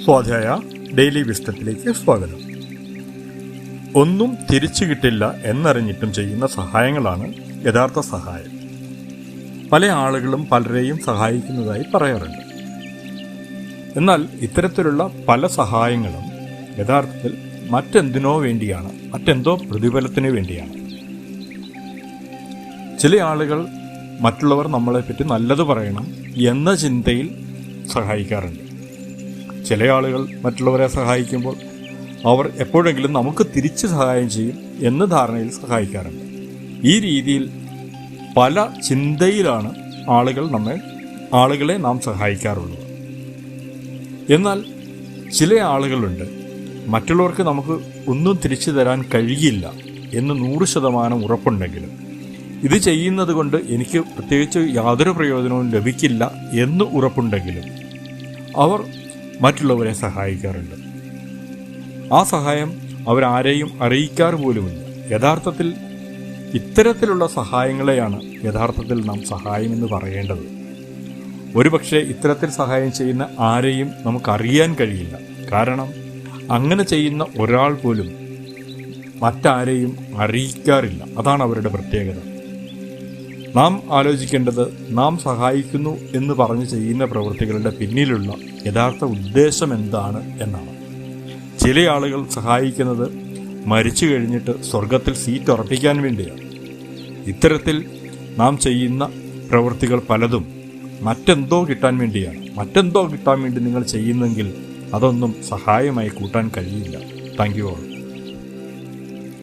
സ്വാധ്യായ ഡെയിലി വിസ്ഡത്തിലേക്ക് സ്വാഗതം. ഒന്നും തിരിച്ചു കിട്ടില്ല എന്നറിഞ്ഞിട്ടും ചെയ്യുന്ന സഹായങ്ങളാണ് യഥാർത്ഥ സഹായം. പല ആളുകളും പലരെയും സഹായിക്കുന്നതായി പറയാറുണ്ട്. എന്നാൽ ഇത്തരത്തിലുള്ള പല സഹായങ്ങളും യഥാർത്ഥത്തിൽ മറ്റെന്തിനോ വേണ്ടിയാണ്, മറ്റെന്തോ പ്രതിഫലത്തിന് വേണ്ടിയാണ്. ചില ആളുകൾ മറ്റുള്ളവർ നമ്മളെപ്പറ്റി നല്ലത് പറയണം എന്ന ചിന്തയിൽ സഹായിക്കാറുണ്ട്. ചില ആളുകൾ മറ്റുള്ളവരെ സഹായിക്കുമ്പോൾ അവർ എപ്പോഴെങ്കിലും നമുക്ക് തിരിച്ച് സഹായം ചെയ്യും എന്ന ധാരണയിൽ സഹായിക്കാറുണ്ട്. ഈ രീതിയിൽ പല ചിന്തയിലാണ് ആളുകളെ നാം സഹായിക്കാറുള്ളത്. എന്നാൽ ചില ആളുകളുണ്ട്, മറ്റുള്ളവർക്ക് നമുക്ക് ഒന്നും തിരിച്ചു തരാൻ കഴിയില്ല എന്ന് 100% ഉറപ്പുണ്ടെങ്കിലും ഇത് ചെയ്യുന്നത് കൊണ്ട് എനിക്ക് പ്രത്യേകിച്ച് യാതൊരു പ്രയോജനവും ലഭിക്കില്ല എന്ന് ഉറപ്പുണ്ടെങ്കിലും അവർ മറ്റുള്ളവരെ സഹായിക്കാറുണ്ട്. ആ സഹായം അവരാരെയും അറിയിക്കാറ് പോലുമില്ല. യഥാർത്ഥത്തിൽ ഇത്തരത്തിലുള്ള സഹായങ്ങളെയാണ് യഥാർത്ഥത്തിൽ നാം സഹായമെന്ന് പറയേണ്ടത്. ഒരുപക്ഷെ ഇത്തരത്തിൽ സഹായം ചെയ്യുന്ന ആരെയും നമുക്കറിയാൻ കഴിയില്ല. കാരണം അങ്ങനെ ചെയ്യുന്ന ഒരാൾ പോലും മറ്റാരെയും അറിയിക്കാറില്ല. അതാണ് അവരുടെ പ്രത്യേകത. നാം ആലോചിക്കേണ്ടത് നാം സഹായിക്കുന്നു എന്ന് പറഞ്ഞ് ചെയ്യുന്ന പ്രവൃത്തികളുടെ പിന്നിലുള്ള യഥാർത്ഥ ഉദ്ദേശം എന്താണ് എന്നാണ്. ചില ആളുകൾ സഹായിക്കുന്നത് മരിച്ചു കഴിഞ്ഞിട്ട് സ്വർഗത്തിൽ സീറ്റ് ഉറപ്പിക്കാൻ വേണ്ടിയാണ്. ഇത്തരത്തിൽ നാം ചെയ്യുന്ന പ്രവൃത്തികൾ പലതും മറ്റെന്തോ കിട്ടാൻ വേണ്ടിയാണ്. മറ്റെന്തോ കിട്ടാൻ വേണ്ടി നിങ്ങൾ ചെയ്യുന്നെങ്കിൽ അതൊന്നും സഹായമായി കൂട്ടാൻ കഴിയില്ല. Thank you all.